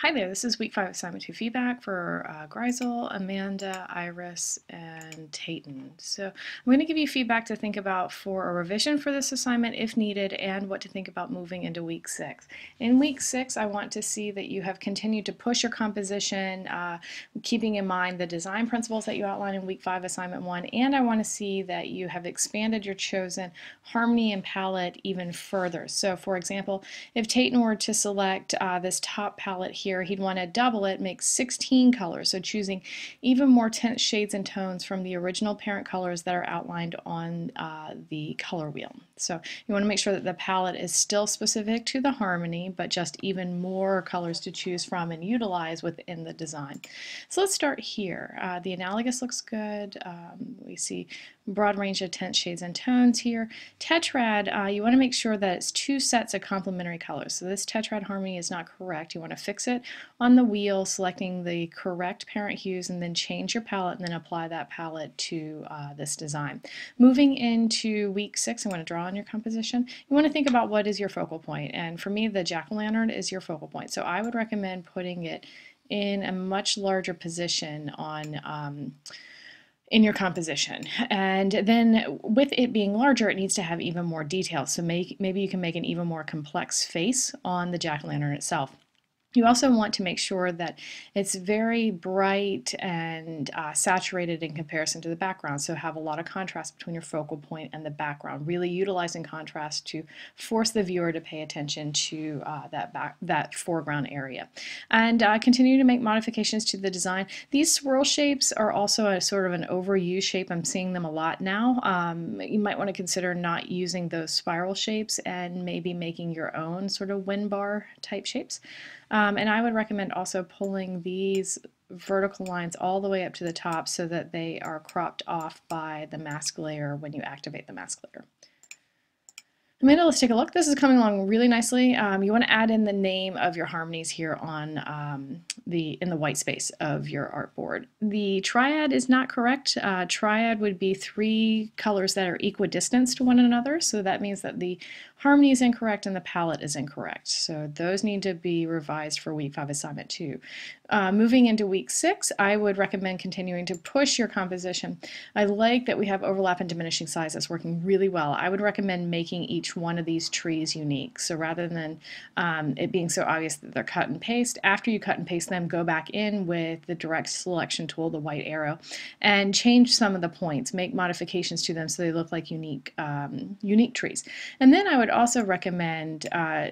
Hi there, this is week 5 assignment 2 feedback for Grisel, Amanda, Iris, and Taten. So I'm going to give you feedback to think about for a revision for this assignment if needed and what to think about moving into week 6. In week 6 I want to see that you have continued to push your composition, keeping in mind the design principles that you outlined in week 5 assignment 1, and I want to see that you have expanded your chosen harmony and palette even further. So for example, if Taten were to select this top palette here, he'd want to double it, make 16 colors, so choosing even more tint shades and tones from the original parent colors that are outlined on the color wheel. So you want to make sure that the palette is still specific to the harmony, but just even more colors to choose from and utilize within the design. So let's start here. The analogous looks good. We see broad range of tint shades and tones here. Tetrad, you want to make sure that it's 2 sets of complementary colors. So this tetrad harmony is not correct. You want to fix it on the wheel, selecting the correct parent hues, and then change your palette and then apply that palette to this design. Moving into week 6, I want to draw on your composition. You want to think about what is your focal point, and for me the jack-o'-lantern is your focal point. So I would recommend putting it in a much larger position on in your composition. And then with it being larger, it needs to have even more detail. So maybe you can make an even more complex face on the jack-o'-lantern itself. You also want to make sure that it's very bright and saturated in comparison to the background, so have a lot of contrast between your focal point and the background, really utilizing contrast to force the viewer to pay attention to that foreground area. And continue to make modifications to the design. These swirl shapes are also a sort of an overused shape. I'm seeing them a lot now. You might want to consider not using those spiral shapes and maybe making your own sort of wind bar type shapes. And I would recommend also pulling these vertical lines all the way up to the top so that they are cropped off by the mask layer when you activate the mask layer. Amanda, let's take a look. This is coming along really nicely. You want to add in the name of your harmonies here on in the white space of your artboard. The triad is not correct. Triad would be 3 colors that are equidistant to one another, so that means that the harmony is incorrect and the palette is incorrect. So those need to be revised for week 5 assignment 2. Moving into week 6, I would recommend continuing to push your composition. I like that we have overlap and diminishing size. That's working really well. I would recommend making each one of these trees unique. So rather than it being so obvious that they're cut and paste, after you cut and paste them, go back in with the direct selection tool, the white arrow, and change some of the points, make modifications to them so they look like unique trees. And then I would also recommend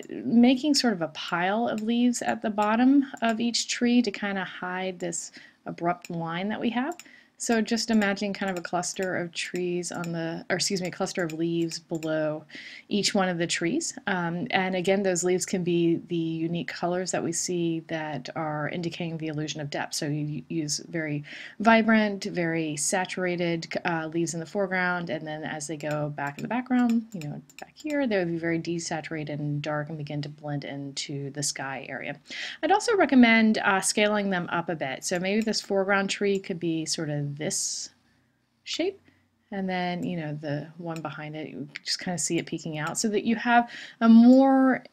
making sort of a pile of leaves at the bottom of each tree to kind of hide this abrupt line that we have. So just imagine kind of a cluster of trees on the, or excuse me, a cluster of leaves below each one of the trees. And again, those leaves can be the unique colors that we see that are indicating the illusion of depth. So you use very vibrant, very saturated leaves in the foreground, and then as they go back in the background, you know, back here, they would be very desaturated and dark and begin to blend into the sky area. I'd also recommend scaling them up a bit. So maybe this foreground tree could be sort of this shape, and then the one behind it, you just kind of see it peeking out, so that you have a more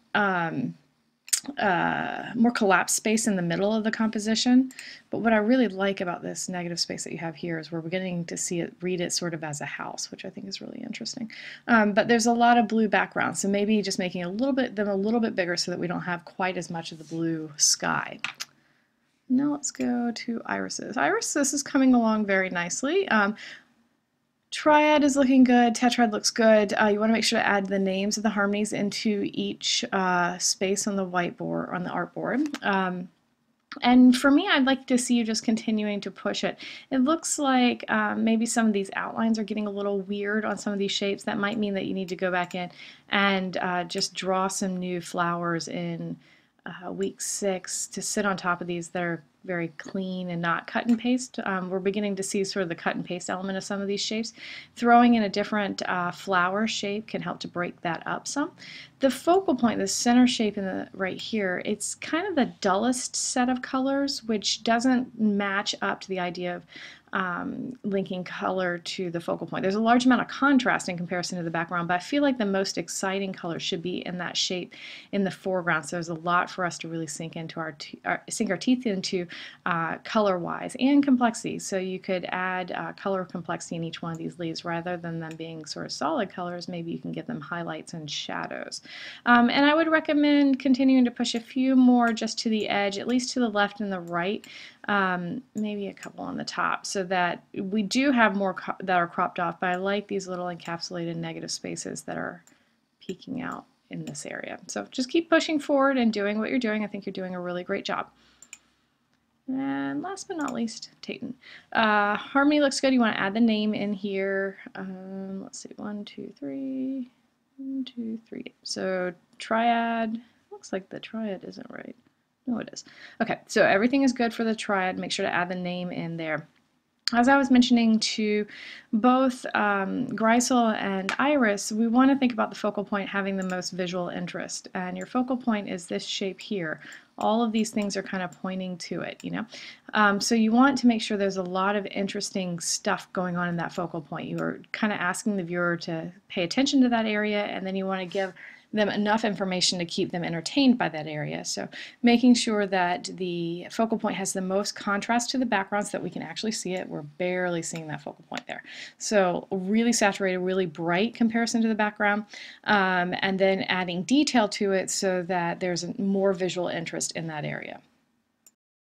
collapsed space in the middle of the composition. But what I really like about this negative space that you have here is we're beginning to see it, read it sort of as a house, which I think is really interesting. But there's a lot of blue background, so maybe just making them a little bit bigger so that we don't have quite as much of the blue sky. Now let's go to Iris's. Iris, this is coming along very nicely. Triad is looking good. Tetrad looks good. You want to make sure to add the names of the harmonies into each space on the whiteboard, on the artboard. And for me, I'd like to see you just continuing to push it. It looks like maybe some of these outlines are getting a little weird on some of these shapes. That might mean that you need to go back in and just draw some new flowers in week 6 to sit on top of these that are very clean and not cut and paste. We're beginning to see sort of the cut and paste element of some of these shapes. Throwing in a different flower shape can help to break that up some. The focal point, the center shape in the right here, it's kind of the dullest set of colors, which doesn't match up to the idea of linking color to the focal point. There's a large amount of contrast in comparison to the background, but I feel like the most exciting color should be in that shape in the foreground. So there's a lot for us to really sink our teeth into color-wise and complexity. So you could add color complexity in each one of these leaves rather than them being sort of solid colors. Maybe you can give them highlights and shadows. And I would recommend continuing to push a few more just to the edge, at least to the left and the right. Maybe a couple on the top, so that we do have more that are cropped off, but I like these little encapsulated negative spaces that are peeking out in this area. So just keep pushing forward and doing what you're doing. I think you're doing a really great job. And last but not least, Taten. Harmony looks good. You want to add the name in here. Let's see, 1, 2, 3, 1, 2, 3. So triad, looks like the triad isn't right. No, it is. Okay, so everything is good for the triad. Make sure to add the name in there. As I was mentioning to both Grisel and Iris, we want to think about the focal point having the most visual interest. And your focal point is this shape here. All of these things are kind of pointing to it, you know. So you want to make sure there's a lot of interesting stuff going on in that focal point. You are kind of asking the viewer to pay attention to that area, and then you want to give them enough information to keep them entertained by that area. So making sure that the focal point has the most contrast to the background so that we can actually see it. We're barely seeing that focal point there. So really saturated, really bright comparison to the background, and then adding detail to it so that there's more visual interest in that area.